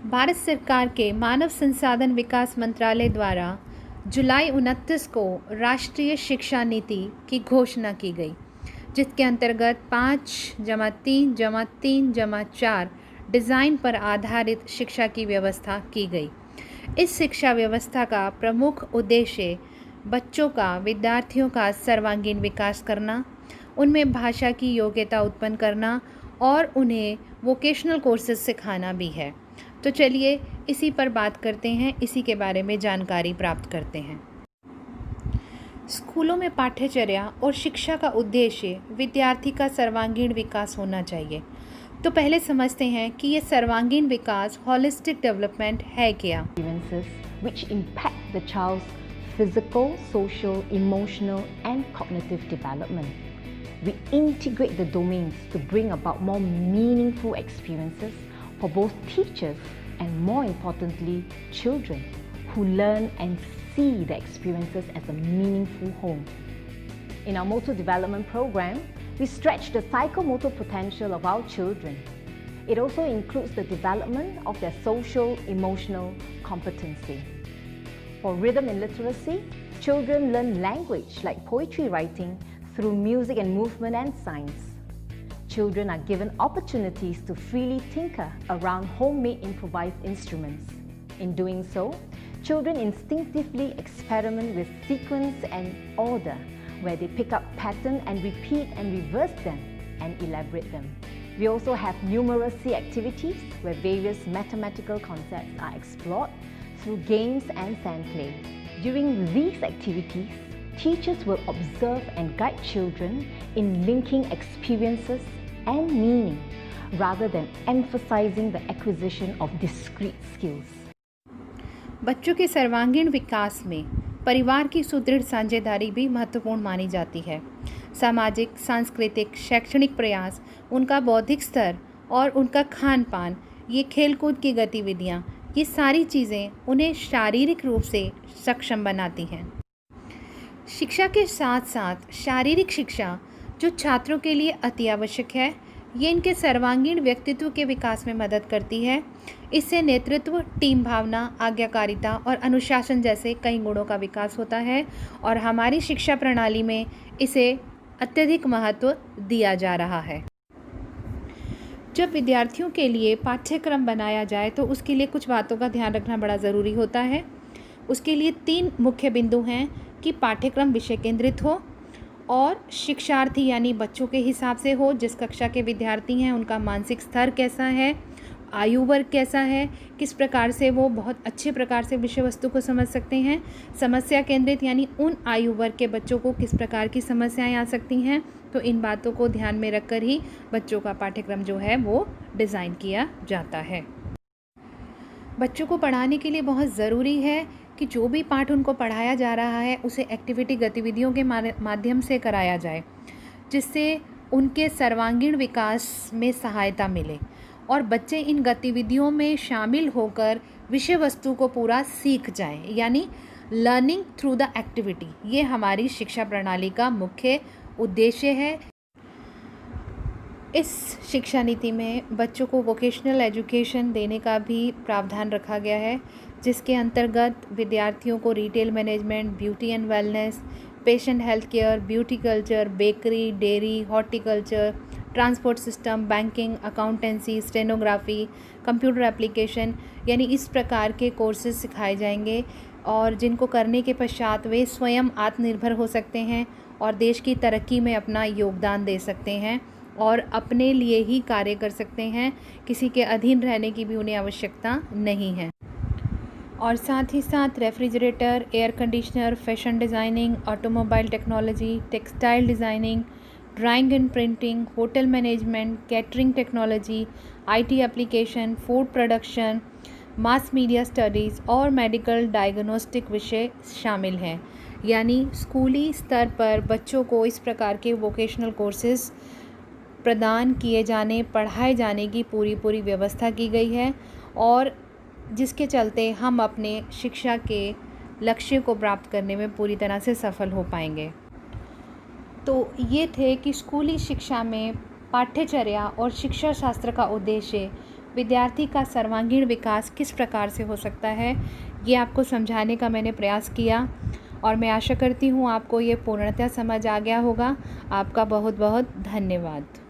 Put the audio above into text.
भारत सरकार के मानव संसाधन विकास मंत्रालय द्वारा जुलाई 29 को राष्ट्रीय शिक्षा नीति की घोषणा की गई, जिसके अंतर्गत 5+3+3+4 डिज़ाइन पर आधारित शिक्षा की व्यवस्था की गई। इस शिक्षा व्यवस्था का प्रमुख उद्देश्य बच्चों का, विद्यार्थियों का सर्वांगीण विकास करना, उनमें भाषा की योग्यता उत्पन्न करना और उन्हें वोकेशनल कोर्सेज सिखाना भी है। तो चलिए इसी पर बात करते हैं, इसी के बारे में जानकारी प्राप्त करते हैं। स्कूलों में पाठ्यचर्या और शिक्षा का उद्देश्य विद्यार्थी का सर्वांगीण विकास होना चाहिए। तो पहले समझते हैं कि ये सर्वांगीण विकास होलिस्टिक डेवलपमेंट है क्या। Which impact the child's physical, social, emotional and cognitive development. We integrate the domains to bring about more meaningful experiences for both teachers and, more importantly, children who learn and see the experiences as a meaningful home. In our motor development program, we stretch the psychomotor potential of our children. It also includes the development of their social, emotional competency. For rhythm and literacy, children learn language like poetry writing through music and movement and science. Children are given opportunities to freely tinker around homemade improvised instruments. In doing so, children instinctively experiment with sequence and order, where they pick up pattern and repeat and reverse them and elaborate them. We also have numeracy activities where various mathematical concepts are explored through games and sand play. During these activities, teachers will observe and guide children in linking experiences and meaning rather than emphasizing the acquisition of discrete skills. बच्चों के सर्वांगीण विकास में परिवार की सुदृढ़ साझेदारी भी महत्वपूर्ण मानी जाती है। सामाजिक, सांस्कृतिक, शैक्षणिक प्रयास, उनका बौद्धिक स्तर और उनका खान पान, ये खेलकूद की गतिविधियाँ, ये सारी चीज़ें उन्हें शारीरिक रूप से सक्षम बनाती हैं। शिक्षा के साथ साथ शारीरिक शिक्षा जो छात्रों के लिए अति आवश्यक है, ये इनके सर्वांगीण व्यक्तित्व के विकास में मदद करती है। इससे नेतृत्व, टीम भावना, आज्ञाकारिता और अनुशासन जैसे कई गुणों का विकास होता है और हमारी शिक्षा प्रणाली में इसे अत्यधिक महत्व दिया जा रहा है। जब विद्यार्थियों के लिए पाठ्यक्रम बनाया जाए तो उसके लिए कुछ बातों का ध्यान रखना बड़ा ज़रूरी होता है। उसके लिए 3 मुख्य बिंदु हैं कि पाठ्यक्रम विषय केंद्रित हो और शिक्षार्थी यानी बच्चों के हिसाब से हो, जिस कक्षा के विद्यार्थी हैं उनका मानसिक स्तर कैसा है, आयु वर्ग कैसा है, किस प्रकार से वो बहुत अच्छे प्रकार से विषय वस्तु को समझ सकते हैं। समस्या केंद्रित यानी उन आयु वर्ग के बच्चों को किस प्रकार की समस्याएं आ सकती हैं। तो इन बातों को ध्यान में रखकर ही बच्चों का पाठ्यक्रम जो है वो डिज़ाइन किया जाता है। बच्चों को पढ़ाने के लिए बहुत ज़रूरी है कि जो भी पाठ उनको पढ़ाया जा रहा है उसे एक्टिविटी गतिविधियों के माध्यम से कराया जाए, जिससे उनके सर्वांगीण विकास में सहायता मिले और बच्चे इन गतिविधियों में शामिल होकर विषय वस्तु को पूरा सीख जाएं, यानी लर्निंग थ्रू द एक्टिविटी। ये हमारी शिक्षा प्रणाली का मुख्य उद्देश्य है। इस शिक्षा नीति में बच्चों को वोकेशनल एजुकेशन देने का भी प्रावधान रखा गया है, जिसके अंतर्गत विद्यार्थियों को retail management, beauty and wellness, patient health care, beauty culture, bakery, dairy, horticulture, transport system, banking, accountancy, stenography, computer application, यानी इस प्रकार के कोर्सेज सिखाए जाएंगे और जिनको करने के पश्चात वे स्वयं आत्मनिर्भर हो सकते हैं और देश की तरक्की में अपना योगदान दे सकते हैं और अपने लिए ही कार्य कर सकते हैं। किसी के अधीन रहने की भी उन्हें आवश्यकता नहीं है। और साथ ही साथ refrigerator, air conditioner, fashion designing, automobile technology, textile designing, drawing and printing, hotel management, catering technology, IT application, food production, mass media studies और मेडिकल डायग्नोस्टिक विषय शामिल हैं। यानी स्कूली स्तर पर बच्चों को इस प्रकार के वोकेशनल कोर्सेज़ प्रदान किए जाने, पढ़ाए जाने की पूरी व्यवस्था की गई है और जिसके चलते हम अपने शिक्षा के लक्ष्य को प्राप्त करने में पूरी तरह से सफल हो पाएंगे। तो ये थे कि स्कूली शिक्षा में पाठ्यचर्या और शिक्षा शास्त्र का उद्देश्य विद्यार्थी का सर्वांगीण विकास किस प्रकार से हो सकता है, ये आपको समझाने का मैंने प्रयास किया और मैं आशा करती हूँ आपको ये पूर्णतः समझ आ गया होगा। आपका बहुत बहुत धन्यवाद।